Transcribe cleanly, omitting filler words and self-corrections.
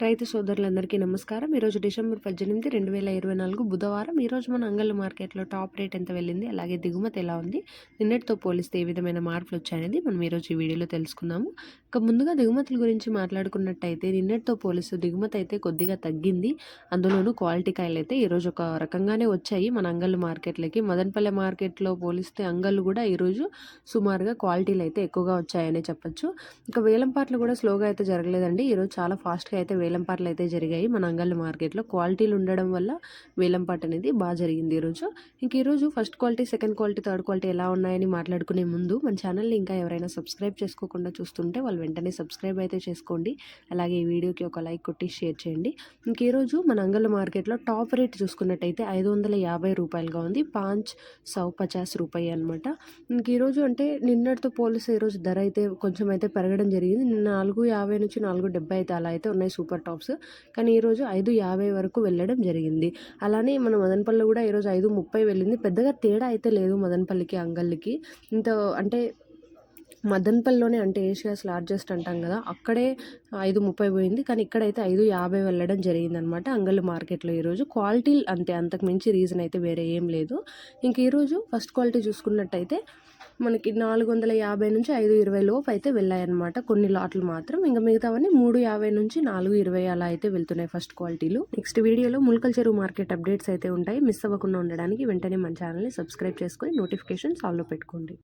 రైతు సోదరులందరికీ నమస్కారం. ఈరోజు డిసెంబర్ 18, 2024 బుధవారం. ఈరోజు మన అంగళ్ళ మార్కెట్లో టాప్ రేట్ ఎంత వెళ్ళింది, అలాగే దిగుమతి ఎలా ఉంది, నిన్నటితో పోలిస్తే ఏ విధమైన మార్పులు వచ్చాయనేది మనం ఈరోజు ఈ వీడియోలో తెలుసుకుందాము. ఇక ముందుగా దిగుమతుల గురించి మాట్లాడుకున్నట్టయితే నిన్నటితో పోలిస్తే దిగుమతి అయితే కొద్దిగా తగ్గింది. అందులోనూ క్వాలిటీ కాయలు అయితే ఈరోజు ఒక రకంగానే వచ్చాయి మన అంగళ్ళ మార్కెట్లకి. మదనపల్లె మార్కెట్లో పోలిస్తే అంగళ్ళు కూడా ఈరోజు సుమారుగా క్వాలిటీలు అయితే ఎక్కువగా వచ్చాయనే చెప్పొచ్చు. ఇక వేలంపాట్లు కూడా స్లోగా అయితే జరగలేదండి. ఈరోజు చాలా ఫాస్ట్గా అయితే వేలంపాట్లు అయితే జరిగాయి మన అంగళ్ళ మార్కెట్లో. క్వాలిటీలు ఉండడం వల్ల వేలంపాట అనేది బాగా జరిగింది ఈరోజు. ఇంక ఈరోజు first quality, second quality, third quality ఎలా ఉన్నాయని మాట్లాడుకునే ముందు మన ఛానల్ని ఇంకా ఎవరైనా సబ్స్క్రైబ్ చేసుకోకుండా చూస్తుంటే వాళ్ళు వెంటనే సబ్స్క్రైబ్ అయితే చేసుకోండి. అలాగే ఈ వీడియోకి ఒక లైక్ కొట్టి షేర్ చేయండి. ఇంక ఈరోజు మన అంగళ్ళ మార్కెట్లో టాప్ రేట్ చూసుకున్నట్టయితే 550 రూపాయలుగా ఉంది. 550 రూపాయి అనమాట. ఇంక ఈరోజు అంటే నిన్నటితో పోలిస్తే ఈరోజు ధర అయితే కొంచెం అయితే పెరగడం జరిగింది. నిన్న 450 నుంచి 470 అయితే అలా అయితే ఉన్నాయి సూపర్ టాప్స్. కానీ ఈరోజు 550 వరకు వెళ్ళడం జరిగింది. అలానే మన మదనపల్లి కూడా ఈరోజు 530 వెళ్ళింది. పెద్దగా తేడా అయితే లేదు మదనపల్లికి అంగళ్ళకి. ఇంత అంటే మదనపల్లిలోనే అంటే ఏషియాస్ లార్జెస్ట్ అంటాం కదా, అక్కడే 530 పోయింది. కానీ ఇక్కడైతే 550 వెళ్ళడం జరిగిందనమాట అంగళ్ళు మార్కెట్లో ఈరోజు. క్వాలిటీ అంతే, అంతకు మించి రీజన్ అయితే వేరే ఏం లేదు. ఇంక ఈరోజు ఫస్ట్ క్వాలిటీ చూసుకున్నట్టయితే మనకి 450 నుంచి 520 లోపు అయితే వెళ్ళాయన్నమాట కొన్ని లాట్లు మాత్రం. ఇంకా మిగతావన్నీ 350 నుంచి 420 అలా అయితే వెళ్తున్నాయి ఫస్ట్ క్వాలిటీలు. నెక్స్ట్ వీడియోలో ములకల్ చెరువు మార్కెట్ అప్డేట్స్ అయితే ఉంటాయి. మిస్ అవ్వకుండా ఉండడానికి వెంటనే మన ఛానల్ని సబ్స్క్రైబ్ చేసుకొని నోటిఫికేషన్స్ ఆల్లో పెట్టుకోండి.